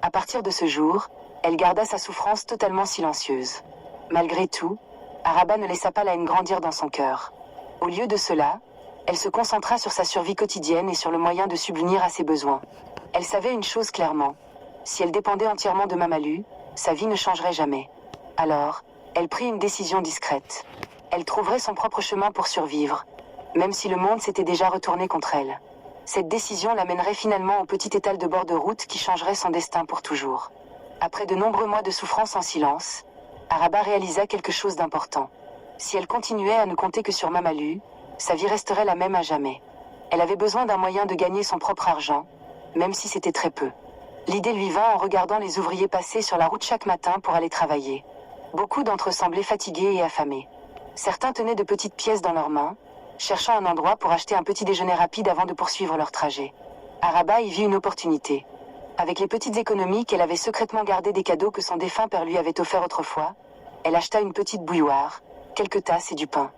À partir de ce jour, elle garda sa souffrance totalement silencieuse. Malgré tout, Araba ne laissa pas la haine grandir dans son cœur. Au lieu de cela, elle se concentra sur sa survie quotidienne et sur le moyen de subvenir à ses besoins. Elle savait une chose clairement. Si elle dépendait entièrement de Mamalu, sa vie ne changerait jamais. Alors, elle prit une décision discrète. Elle trouverait son propre chemin pour survivre, même si le monde s'était déjà retourné contre elle. Cette décision l'amènerait finalement au petit étal de bord de route qui changerait son destin pour toujours. Après de nombreux mois de souffrance en silence, Araba réalisa quelque chose d'important. Si elle continuait à ne compter que sur Mamalu, sa vie resterait la même à jamais. Elle avait besoin d'un moyen de gagner son propre argent, même si c'était très peu. L'idée lui vint en regardant les ouvriers passer sur la route chaque matin pour aller travailler. Beaucoup d'entre eux semblaient fatigués et affamés. Certains tenaient de petites pièces dans leurs mains, cherchant un endroit pour acheter un petit déjeuner rapide avant de poursuivre leur trajet. Araba y vit une opportunité. Avec les petites économies qu'elle avait secrètement gardées des cadeaux que son défunt père lui avait offerts autrefois, elle acheta une petite bouilloire, quelques tasses et du pain.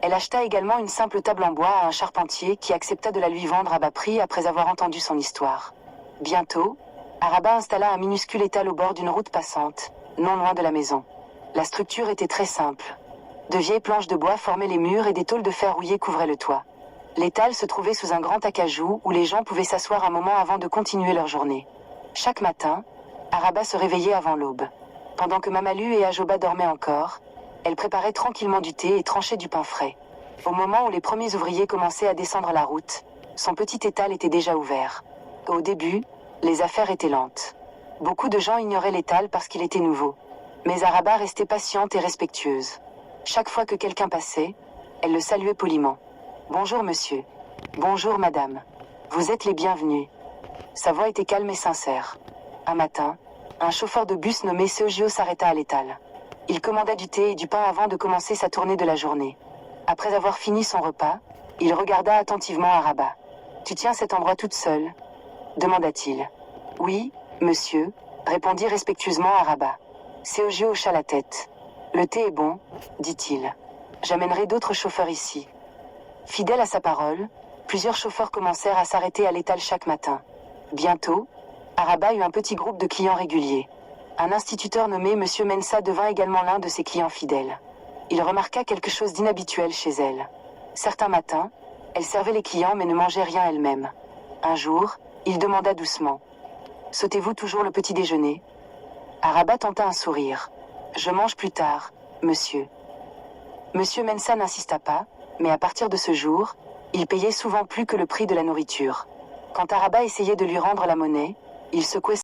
Elle acheta également une simple table en bois à un charpentier qui accepta de la lui vendre à bas prix après avoir entendu son histoire. Bientôt, Araba installa un minuscule étal au bord d'une route passante, non loin de la maison. La structure était très simple. De vieilles planches de bois formaient les murs et des tôles de fer rouillé couvraient le toit. L'étal se trouvait sous un grand acajou où les gens pouvaient s'asseoir un moment avant de continuer leur journée. Chaque matin, Araba se réveillait avant l'aube. Pendant que Mamalu et Ajoba dormaient encore, elle préparait tranquillement du thé et tranchait du pain frais. Au moment où les premiers ouvriers commençaient à descendre la route, son petit étal était déjà ouvert. Au début, les affaires étaient lentes. Beaucoup de gens ignoraient l'étal parce qu'il était nouveau. Mais Araba restait patiente et respectueuse. Chaque fois que quelqu'un passait, elle le saluait poliment. « Bonjour monsieur. Bonjour madame. Vous êtes les bienvenus. » Sa voix était calme et sincère. Un matin, un chauffeur de bus nommé Seogio s'arrêta à l'étal. Il commanda du thé et du pain avant de commencer sa tournée de la journée. Après avoir fini son repas, il regarda attentivement Araba. « Tu tiens cet endroit toute seule ?» demanda-t-il. « Oui, monsieur, » répondit respectueusement Araba. Seogio hocha la tête. « Le thé est bon, » dit-il. « J'amènerai d'autres chauffeurs ici. » Fidèle à sa parole, plusieurs chauffeurs commencèrent à s'arrêter à l'étal chaque matin. Bientôt, Araba eut un petit groupe de clients réguliers. Un instituteur nommé M. Mensa devint également l'un de ses clients fidèles. Il remarqua quelque chose d'inhabituel chez elle. Certains matins, elle servait les clients mais ne mangeait rien elle-même. Un jour, il demanda doucement. « Sautez-vous toujours le petit déjeuner ?» Araba tenta un sourire. « Je mange plus tard, monsieur. » Monsieur Mensa n'insista pas, mais à partir de ce jour, il payait souvent plus que le prix de la nourriture. Quand Araba essayait de lui rendre la monnaie, il secouait